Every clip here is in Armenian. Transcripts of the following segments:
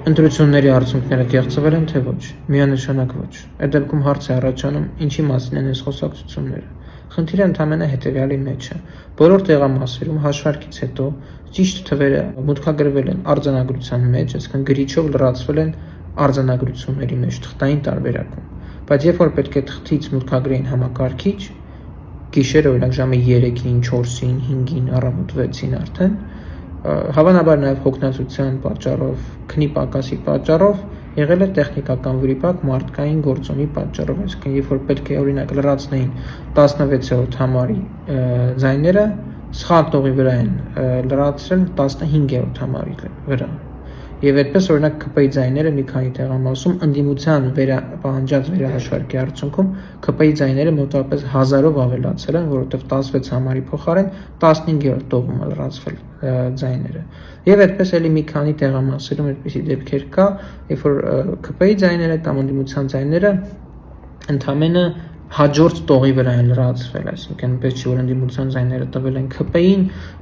Ընտրությունների արդյունքները կեղծվել են թե ոչ։ Միանշանակ ոչ։ Այդ դեպքում հարց է առաջանում, ինչի մասին են այս խոսակցությունները։ Խնդիրը ընդամենը հետևյալի մեջ է։ Բոլոր տեղամասերում հաշվարկից հետո ճիշտ թվերը մուտքագրվել են արձանագրության մեջ, այսինքն գրիչով լրացվել են արձանագրությունների մեջ թղթային տարբերակում։ Բայց երբ որ պետք է թղթից մուտքագրեին համակարգիչ, գիշերը օրինակ ժամը 3-ին, 4-ին, 5-ին, առավոտ 6-ին արդեն, հավանաբար նաև հոգնածության պատճառով, քնի պակասի պատճառով եղել է տեխնիկական վրիպակ մարդկային գործոնի պատճառով, այսինքն երբ որ պետք է օրինակ լրացնեին 16-րդ համարի ձայները, սխալ տողի վրա են լրացրել 15-րդ համարի վրա։ Եվ այդպես օրինակ ԿՊ-ի ձայները մի քանի տեղամասում ընդդիմության պահանջած վերահաշվարկի արդյունքում ԿՊ-ի ձայները մոտավորապես 1000-ով ավելացել են, որովհետև 16 համարի փոխարեն 15-րդ տողում է լրացվել ձայները։ Եվ այդպես էլի մի քանի տեղամասերում այդպիսի դեպքեր կա, երբ որ ԿՊ-ի ձայները կամ ընդդիմության ձայները ընդամենը հաջորդ տողի վրա են լրացվել, այսինքն պես չի որ ընդդիմության ձայները տվել են ԿՊ-ին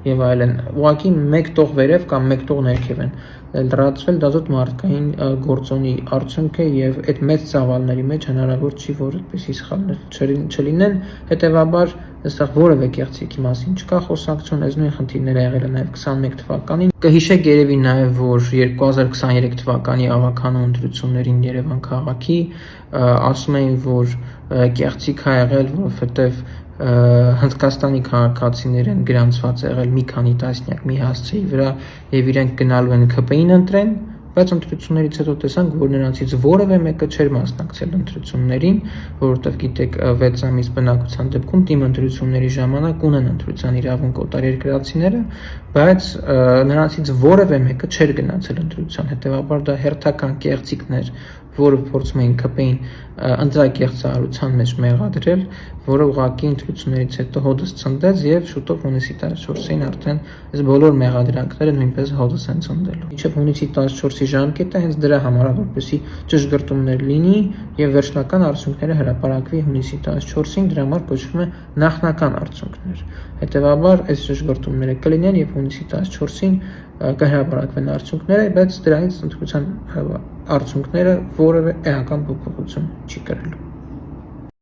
եւ այլն, ուղղակի մեկ տող վերև կամ մեկ տող ներքև են լրացվել, դա զուտ մարդկային գործոնի արդյունք է եւ այդ մեծ ծավալների մեջ հնարավոր չի որ այդպեսի սխալներ չլինեն, հետեւաբար այստեղ որևէ կեղծիքի մասին չկա խոսակցություն, այս նույն խնդիրները եղել են նաեւ 21 թվականին։ Կհիշեք երևի նաեւ, որ 2023 թվականի ավականու ընտրություններին Երևան քաղաքի ասում էին, որ կեղծիք է եղել, որովհետև Հնդկաստանի քաղաքացիներ են գրանցված եղել մի քանի տասնյակ մի հասցեի վրա եւ իրենք գնալու են ԿՊ-ին ընտրեն, բայց ընտրություններից հետո տեսանք, որ նրանցից որևէ մեկը չէր մասնակցել ընտրություններին, որովհետև գիտեք 6 ամիս բնակության դեպքում թիմ ընտրությունների ժամանակ ունեն ընտրության իրավունք օտարերկրացիները, բայց նրանցից որևէ մեկը չէր գնացել ընտրության, հետեւաբար դա հերթական կեղծիքներ, որը փորձում էին ԿՊ-ին ընտրակեղծարարության մեջ մեղադրել, որը ուղղակի ընտրություններից հետո հոդս ցնդեց եւ շուտով հունիսի 14-ին արդեն այս բոլոր մեղադրանքները նույնպես հոդս են ցնդելու։ Մինչեւ հունիսի 14-ի ժամկետը հենց դրա համար է, որպեսզի ճշգրտումներ լինի եւ վերջնական արդյունքները հրապարակվի հունիսի 14-ին, դրա համար կոչվում է նախնական արդյունքներ։ Հետեւաբար այս ճշգրտումները կլինեն եւ հունիսի 14-ին կհրապարակվեն արդյունքները, բայց դրանից ընտրության արդյունքները որևէ էական փոփոխություն չի կրելու։